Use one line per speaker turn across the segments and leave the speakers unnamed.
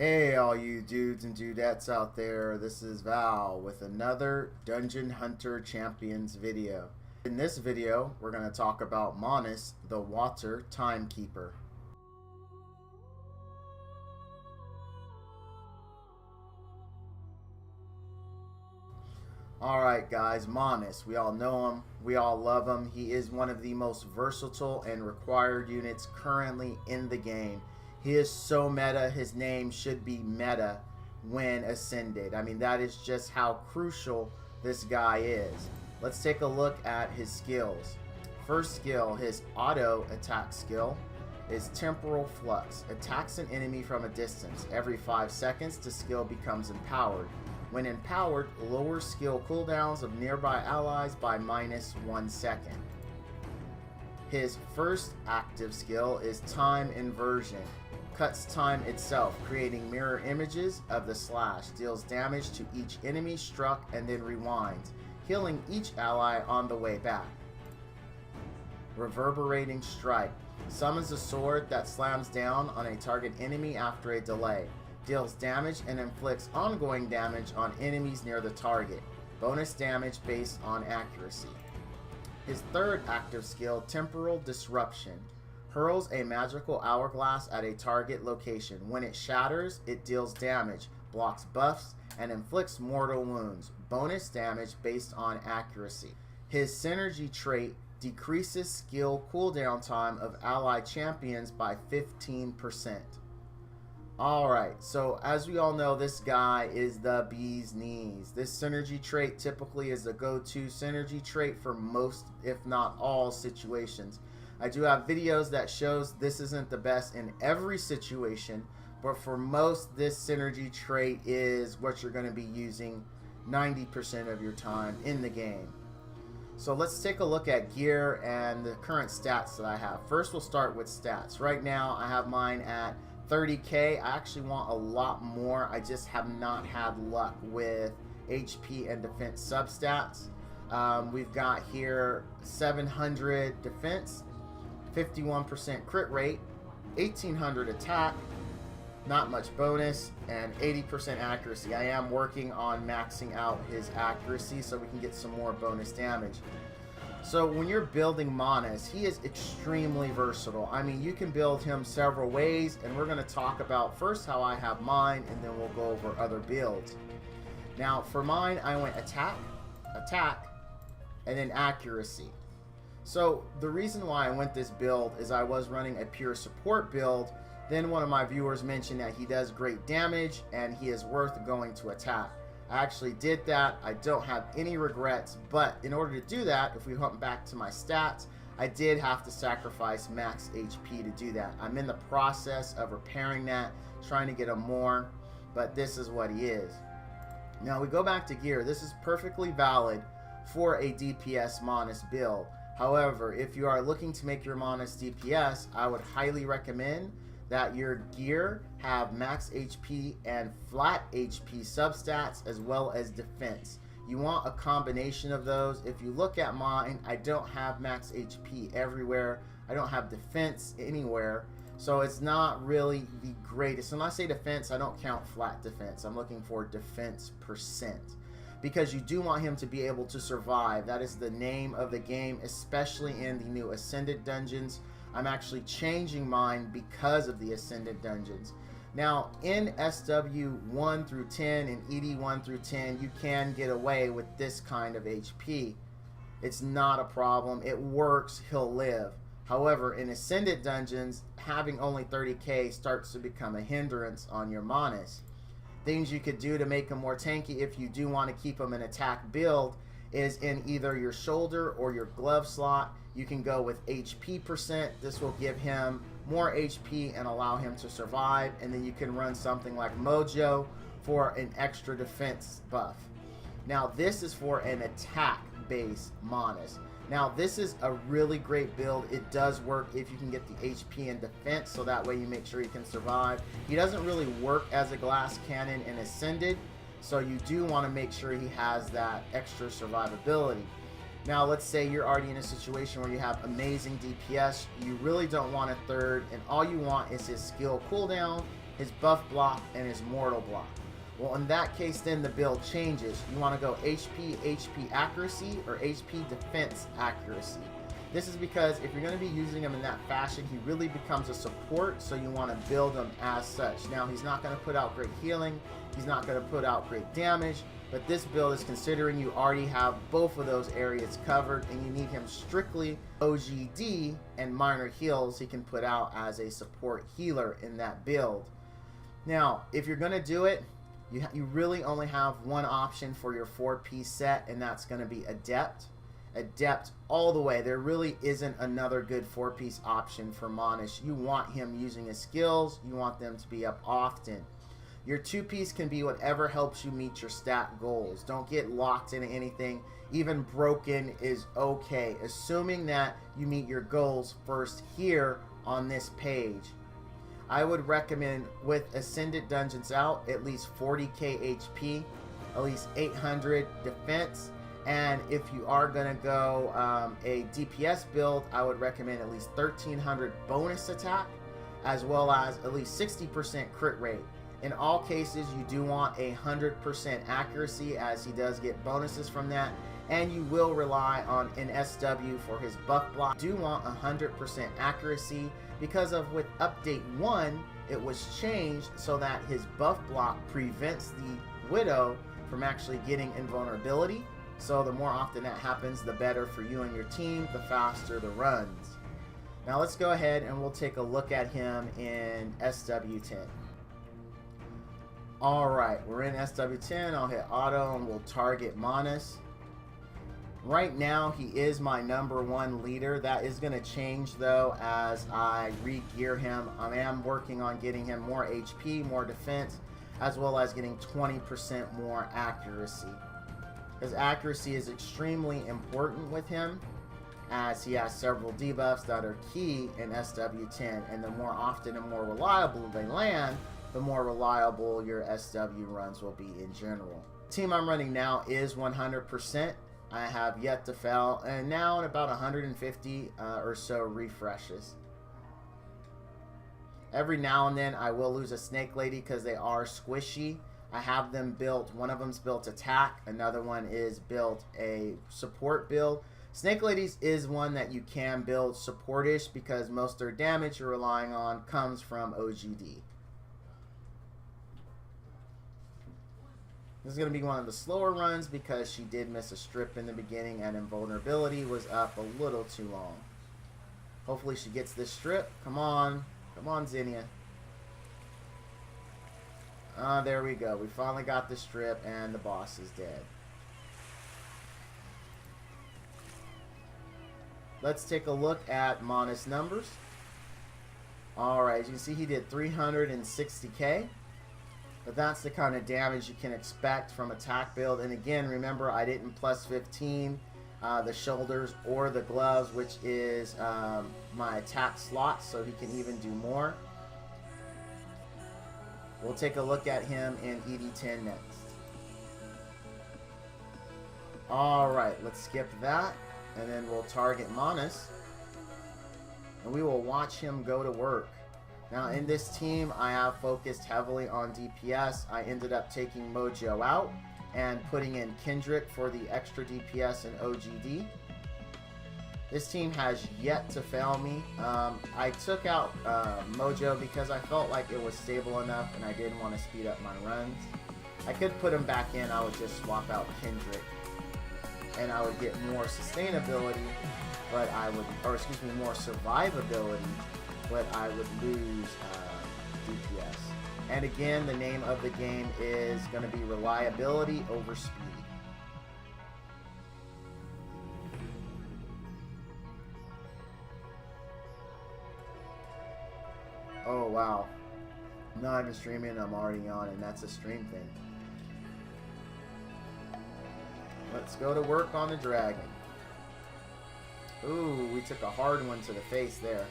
Hey all you dudes and dudettes out there, this is Val with another Dungeon Hunter Champions video. In this video, we're going to talk about Monis, the Water Timekeeper. Alright guys, Monis, we all know him, we all love him. He is one of the most versatile and required units currently in the game. He is so meta, his name should be meta when ascended. I mean, that is just how crucial this guy is. Let's take a look at his skills. First skill, his auto attack skill, is Temporal Flux. Attacks an enemy from a distance. Every 5 seconds, the skill becomes empowered. When empowered, lowers skill cooldowns of nearby allies by -1 second. His first active skill is Time Inversion. Cuts time itself, creating mirror images of the slash. Deals damage to each enemy struck and then rewinds, healing each ally on the way back. Reverberating Strike. Summons a sword that slams down on a target enemy after a delay. Deals damage and inflicts ongoing damage on enemies near the target. Bonus damage based on accuracy. His third active skill, Temporal Disruption. Hurls a magical hourglass at a target location. When it shatters, it deals damage, blocks buffs, and inflicts mortal wounds. Bonus damage based on accuracy. His synergy trait decreases skill cooldown time of allied champions by 15%. Alright, so as we all know, this guy is the bee's knees. This synergy trait typically is the go-to synergy trait for most, if not all, situations. I do have videos that shows this isn't the best in every situation, but for most, this synergy trait is what you're going to be using 90% of your time in the game. So let's take a look at gear and the current stats that I have. First, we'll start with stats. Right now, I have mine at 30k. I actually want a lot more. I just have not had luck with HP and defense substats. We've got here 700 defense, 51% crit rate, 1800 attack, not much bonus, and 80% accuracy. I am working on maxing out his accuracy so we can get some more bonus damage. So when you're building Monis, he is extremely versatile. I mean, you can build him several ways, and we're going to talk about first how I have mine, and then we'll go over other builds. Now, for mine, I went attack, and then accuracy. So the reason why I went this build is I was running a pure support build. Then one of my viewers mentioned that he does great damage and he is worth going to attack. I actually did that. I don't have any regrets, but in order to do that, if we went back to my stats, I did have to sacrifice max HP to do that. I'm in the process of repairing that, trying to get him more, but this is what he is. Now we go back to gear. This is perfectly valid for a DPS Monis build. However, if you are looking to make your Monis DPS, I would highly recommend that your gear have max HP and flat HP substats as well as defense. You want a combination of those. If you look at mine, I don't have max HP everywhere. I don't have defense anywhere. So it's not really the greatest. When I say defense, I don't count flat defense. I'm looking for defense %. Because you do want him to be able to survive. That is the name of the game, especially in the new Ascended dungeons. I'm actually changing mine because of the Ascended dungeons. Now, in SW 1 through 10 and ED 1 through 10, you can get away with this kind of HP. It's not a problem. It works. He'll live. However, in Ascended dungeons, having only 30k starts to become a hindrance on your Monis. Things you could do to make him more tanky if you do want to keep him in attack build is in either your shoulder or your glove slot. You can go with HP %. This will give him more HP and allow him to survive. And then you can run something like Mojo for an extra defense buff. Now this is for an attack base Monis. Now this is a really great build. It does work if you can get the HP and defense, so that way you make sure he can survive. He doesn't really work as a glass cannon in Ascended, so you do want to make sure he has that extra survivability. Now let's say you're already in a situation where you have amazing DPS, you really don't want a third, and all you want is his skill cooldown his buff block, and his mortal block. Well, in that case, then the build changes. You want to go HP accuracy or HP defense accuracy. This is because if you're going to be using him in that fashion, he really becomes a support, so you want to build him as such. Now, he's not going to put out great healing, he's not going to put out great damage, but this build is considering you already have both of those areas covered, and you need him strictly OGD and minor heals he can put out as a support healer in that build. Now, if you're going to do it, you really only have one option for your 4-piece set, and that's going to be Adept. Adept all the way. There really isn't another good 4-piece option for Monish. You want him using his skills. You want them to be up often. Your 2-piece can be whatever helps you meet your stat goals. Don't get locked into anything. Even broken is okay, assuming that you meet your goals first here on this page. I would recommend, with Ascended Dungeons out, at least 40k HP, at least 800 defense, and if you are going to go a DPS build, I would recommend at least 1300 bonus attack, as well as at least 60% crit rate. In all cases, you do want 100% accuracy, as he does get bonuses from that, and you will rely on an SW for his buff block. You do want 100% accuracy, because of with update 1, it was changed so that his buff block prevents the Widow from actually getting invulnerability. So the more often that happens, the better for you and your team, the faster the runs. Now let's go ahead and we'll take a look at him in SW10. Alright, we're in SW10. I'll hit auto and we'll target Manus. Right now, he is my #1 leader. That is going to change, though, as I re-gear him. I am working on getting him more HP, more defense, as well as getting 20% more accuracy. Because accuracy is extremely important with him, as he has several debuffs that are key in SW10. And the more often and more reliable they land, the more reliable your SW runs will be in general. The team I'm running now is 100%. I have yet to fail, and now in about 150 or so refreshes. Every now and then I will lose a Snake Lady because they are squishy. I have them built, one of them's built attack, another one is built a support build. Snake Ladies is one that you can build supportish because most of their damage you're relying on comes from OGD. This is going to be one of the slower runs because she did miss a strip in the beginning and invulnerability was up a little too long. Hopefully she gets this strip. Come on. Come on, Zinnia. There we go. We finally got the strip and the boss is dead. Let's take a look at Manus' numbers. Alright, as you can see, he did 360k. But that's the kind of damage you can expect from attack build. And again, remember, I didn't plus 15 the shoulders or the gloves, which is my attack slot, so he can even do more. We'll take a look at him in ED10 next. Alright, let's skip that. And then we'll target Manus. And we will watch him go to work. Now in this team, I have focused heavily on DPS. I ended up taking Mojo out and putting in Kendrick for the extra DPS and OGD. This team has yet to fail me. I took out Mojo because I felt like it was stable enough and I didn't want to speed up my runs. I could put him back in. I would just swap out Kendrick and I would get more sustainability, but I would, or excuse me, more survivability, but I would lose DPS. And again, the name of the game is going to be reliability over speed. Oh wow. I'm not even streaming, I'm already on, and that's a stream thing. Let's go to work on the dragon. Ooh, we took a hard one to the face there.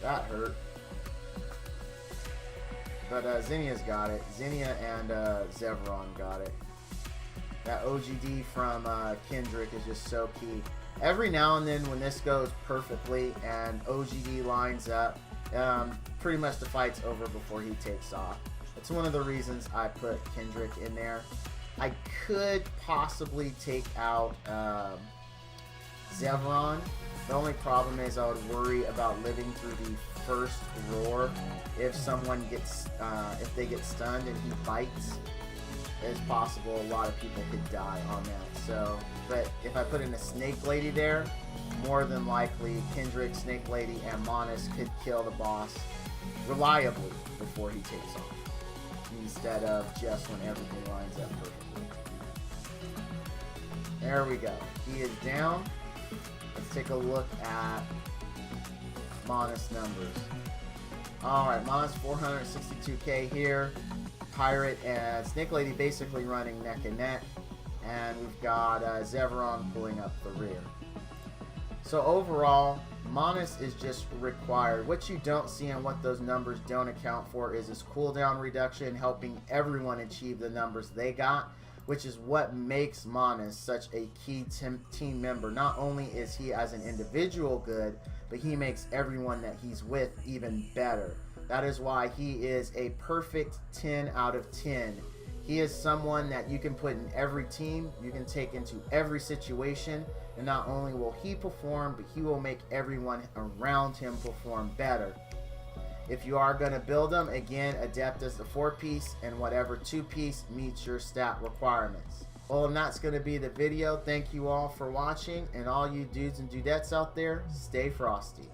That hurt. But Zinnia's got it. Zinnia and Zevron got it. That OGD from Kendrick is just so key. Every now and then when this goes perfectly and OGD lines up pretty much the fight's over before he takes off. That's one of the reasons I put Kendrick in there. I could possibly take out Zevron. The only problem is I would worry about living through the first roar. If someone gets, if they get stunned and he bites, it's possible a lot of people could die on that. So, but if I put in a Snake Lady there, more than likely Kendrick, Snake Lady, and Monis could kill the boss reliably before he takes off, instead of just when everything lines up perfectly. There we go. He is down. Let's take a look at Monis numbers. Alright, Monis 462k here. Pirate and Snake Lady basically running neck and neck. And we've got Zevron pulling up the rear. So overall, Monis is just required. What you don't see and what those numbers don't account for is his cooldown reduction, helping everyone achieve the numbers they got, which is what makes Monis such a key team member. Not only is he as an individual good, but he makes everyone that he's with even better. That is why he is a perfect 10 out of 10. He is someone that you can put in every team, you can take into every situation, and not only will he perform, but he will make everyone around him perform better. If you are going to build him, again, Adept as the 4-piece, and whatever 2-piece meets your stat requirements. Well, and that's going to be the video. Thank you all for watching, and all you dudes and dudettes out there, stay frosty.